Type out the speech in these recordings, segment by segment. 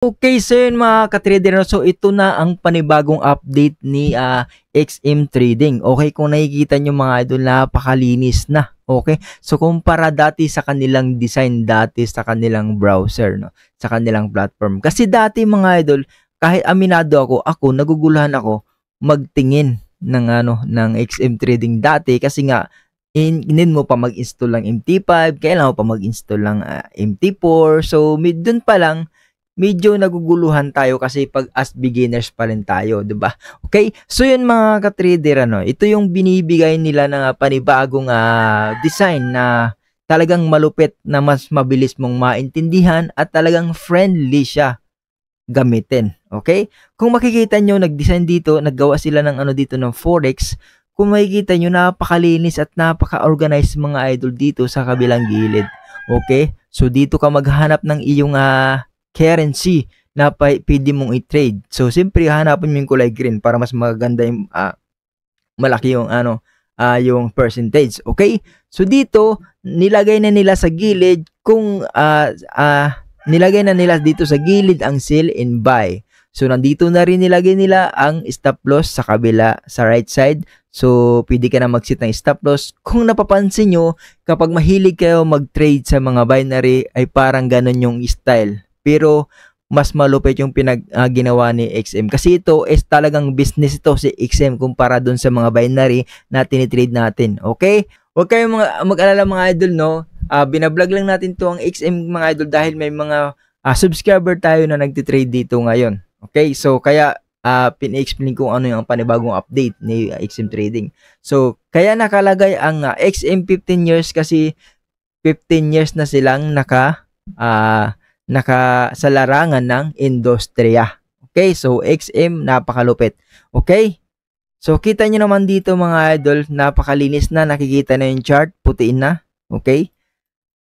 Okay, so yun mga ka-trader, no? So ito na ang panibagong update ni XM Trading. Okay, kung nakikita nyo mga idol, napakalinis na. Okay, so kumpara dati sa kanilang design, dati sa kanilang browser, no? Sa kanilang platform. Kasi dati mga idol, kahit aminado ako naguguluhan ako magtingin ng XM Trading dati kasi nga need mo pa mag-install ng MT5, kailangan mo pa mag-install ng MT4. So doon pa lang medyo naguguluhan tayo kasi pag as beginners pa rin tayo, 'di ba? Okay? So 'yun mga ka-trader, ito yung binibigay nila ng panibagong design na talagang malupit, na mas mabilis mong maintindihan at talagang friendly siya gamitin. Okay? Kung makikita nyo, nag-design dito, naggawa sila ng dito ng forex. Kung makikita nyo, napakalinis at napaka-organized mga idol dito sa kabilang gilid. Okay? So dito ka maghanap ng iyong currency na pwede mong i-trade. So siyempre hanapin mo yung kulay green para mas maganda yung malaki yung yung percentage. Okay? So dito nilagay na nila sa gilid kung nilagay na nila dito sa gilid ang sell and buy. So nandito na rin nilagay nila ang stop loss sa kabila, sa right side. So pwede ka na mag-set ng stop loss. Kung napapansin nyo, kapag mahilig kayo mag-trade sa mga binary, ay parang ganun yung style. Pero mas malupit yung ginawa ni XM. Kasi ito is talagang business ito si XM kumpara dun sa mga binary na tinitrade natin. Okay? Huwag kayong mag-alala mga idol, no? Binablog lang natin to ang XM mga idol dahil may mga subscriber tayo na nagtitrade dito ngayon. Okay? So kaya pina-explain kung ano yung panibagong update ni XM Trading. So kaya nakalagay ang XM 15 years kasi 15 years na silang naka sa larangan ng industriya. Okay, so XM napakalupit. Okay? So kita nyo naman dito mga idol, napakalinis na, nakikita na yung chart, putiin na. Okay?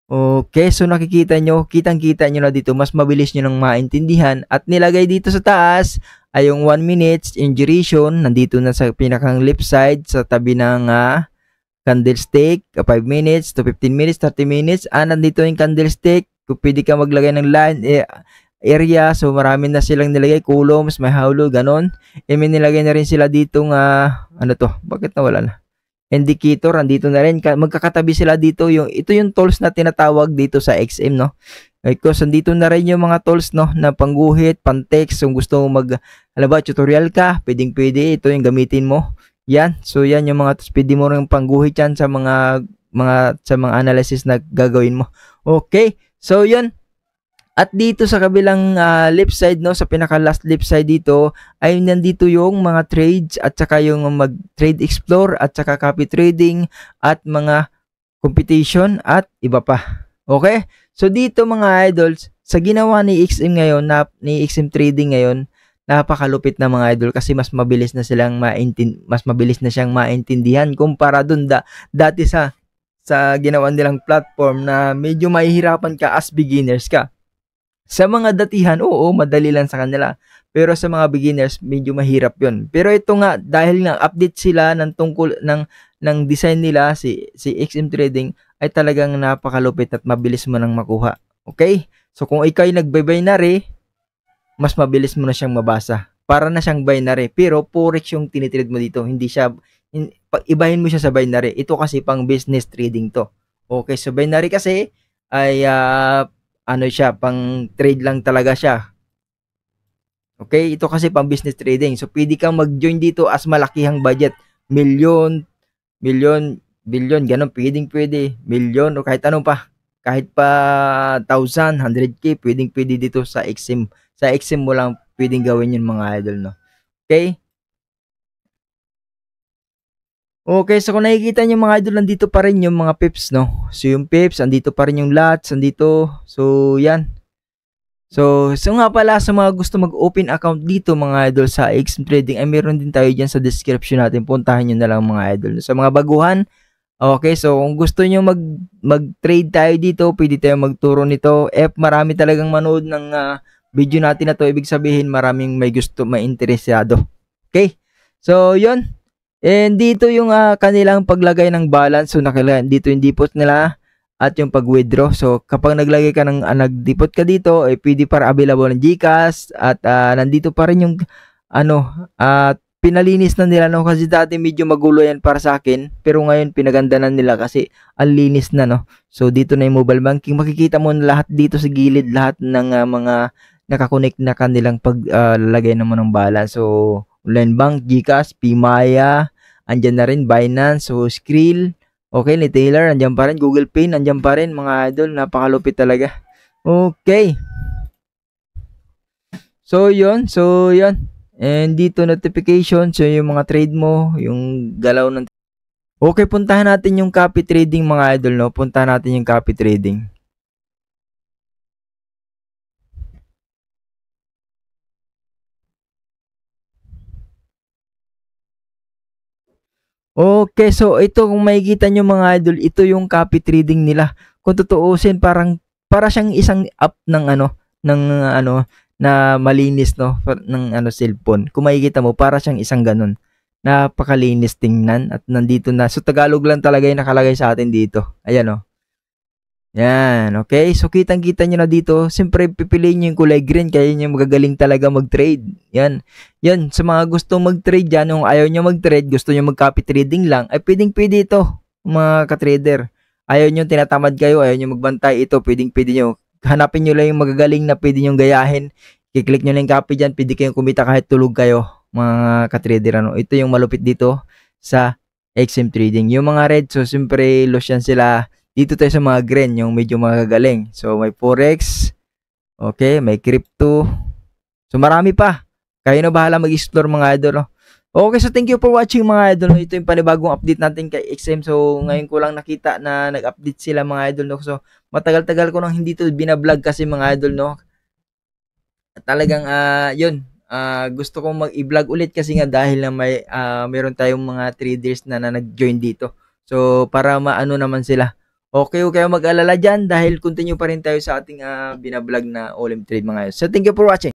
Okay, so nakikita nyo, kitang-kita nyo na dito, mas mabilis nyo nang maintindihan at nilagay dito sa taas ay yung 1 minutes in duration, nandito na sa pinakang left side sa tabi ng candlestick, 5 minutes to 15 minutes, 30 minutes, nandito yung candlestick. Kung pwede ka maglagay ng line area, so marami na silang nilagay, columns, may halo, ganon. May nilagay na rin sila dito bakit nawala na? Indicator, andito na rin, magkakatabi sila dito, ito yung tools na tinatawag dito sa XM, no? Because andito na rin yung mga tools, no, na pangguhit, pang-text, kung gusto mo tutorial ka, pwede, ito yung gamitin mo. Yan, so yan yung mga tools, pwede mo rin pangguhit yan sa mga analysis na gagawin mo. Okay? So, yun. At dito sa kabilang left side, no, sa pinaka-last left side dito, ay nandito yung mga trades at saka yung mag-trade explore at saka copy trading at mga competition at iba pa. Okay? So, dito mga idols, sa ginawa ni XM ngayon, ni XM Trading ngayon, napakalupit na mga idol kasi mas mabilis na siyang maintindihan kumpara dun dati sa ginawa nilang platform na medyo mahihirapan ka as beginners ka. Sa mga datihan, oo, madali lang sa kanila. Pero sa mga beginners, medyo mahirap yun. Pero ito nga, dahil nga update sila ng tungkol ng design nila, si XM Trading, ay talagang napakalupit at mabilis mo nang makuha. Okay? So kung ikaw ay nagbe-binary, mas mabilis mo na siyang mabasa. Para na siyang binary. Pero forex yung tinitrade mo dito. Hindi siya ibahin mo siya sa binary. Ito kasi pang business trading to. Okay, so binary kasi ay siya, pang trade lang talaga siya. Okay, ito kasi pang business trading. So pwede kang mag-join dito as malakihang budget. Million, billion, ganun, pwede, million o kahit ano pa. Kahit pa 1,000, 100k, pwede dito sa XM. Sa XM mo lang pwedeng gawin yun mga idol, no? Okay? Okay, so kung nakikita nyo mga idol, nandito pa rin yung mga pips, no? So yung pips, andito pa rin yung lots, andito. So yan. So nga pala, sa mga gusto mag-open account dito mga idol sa XM Trading, ay meron din tayo dyan sa description natin. Puntahan nyo na lang mga idol. Sa mga baguhan, okay, so kung gusto nyo mag-trade tayo dito, pwede tayo magturo nito. Marami talagang manood ng video natin na to. Ibig sabihin, maraming may gusto, may interesado. Okay, so yun. And dito yung kanilang paglagay ng balance. So nakalagay dito yung deposit nila at yung pag-withdraw. So, kapag naglagay ka ng nag-depot ka dito, pwede para available ng GCash at nandito pa rin yung pinalinis na nila, no, kasi dati medyo magulo yan para sa akin, pero ngayon pinaganda na nila kasi ang linis na, no. So, dito na yung mobile banking. Makikita mo na lahat dito sa gilid, lahat ng mga nakakonect na kanilang paglalagay naman ng balance. So, online bank, GCash, PMaya, andyan na rin Binance, so Skrill, okay, ni Taylor, andyan pa rin. Google Pay, andyan pa rin, mga idol. Napakalupit talaga. Okay. So, yun. And dito, notification. So, yung mga trade mo, yung galaw ng... Okay, puntahan natin yung copy trading, mga idol, no? Puntahan natin yung copy trading. Okay, so ito kung makikita nyo, mga idol, ito yung copy trading nila. Kung tutuusin, para siyang isang app ng na malinis, no, ng cellphone. Kung makikita mo, para siyang isang ganun. Napakalinis tingnan at nandito na. So Tagalog lang talaga yung nakalagay sa atin dito. Ayan, oh. Yan, okay? So, kitang-kita nyo na dito. Siyempre, pipiliin nyo yung kulay green kaya nyo magagaling talaga mag-trade. Yan. Yan, sa mga gustong mag-trade dyan, kung ayaw nyo mag-trade, gusto nyo mag-copy trading lang, ay pwedeng-pwede ito, mga ka-trader. Ayaw nyo, tinatamad kayo, ayaw nyo magbantay, ito, pwedeng-pwede nyo. Hanapin nyo lang yung magagaling na pwede nyo gayahin. Kiklik nyo lang yung copy dyan, pwede kayong kumita kahit tulog kayo, mga ka-trader. Ito yung malupit dito sa XM Trading. Yung mga red, so siyempre, loss yan sila. Dito tayo sa mga green, yung medyo magagaling. So, may forex. Okay, may crypto. So, marami pa. Kayo na bahala mag-explore, mga idol. No? Okay, so thank you for watching, mga idol. No? Ito yung panibagong update natin kay XM. So, ngayon ko lang nakita na nag-update sila, mga idol. No? So, matagal-tagal ko nang hindi to binablog kasi, mga idol. No? Talagang, yun. Gusto kong mag-i-vlog ulit kasi nga dahil na mayroon tayong mga traders na nag-join dito. So, para maano naman sila. Okay, huwag kayong mag-alala dyan dahil continue pa rin tayo sa ating binablog na All-in Trade, mga guys. So, thank you for watching.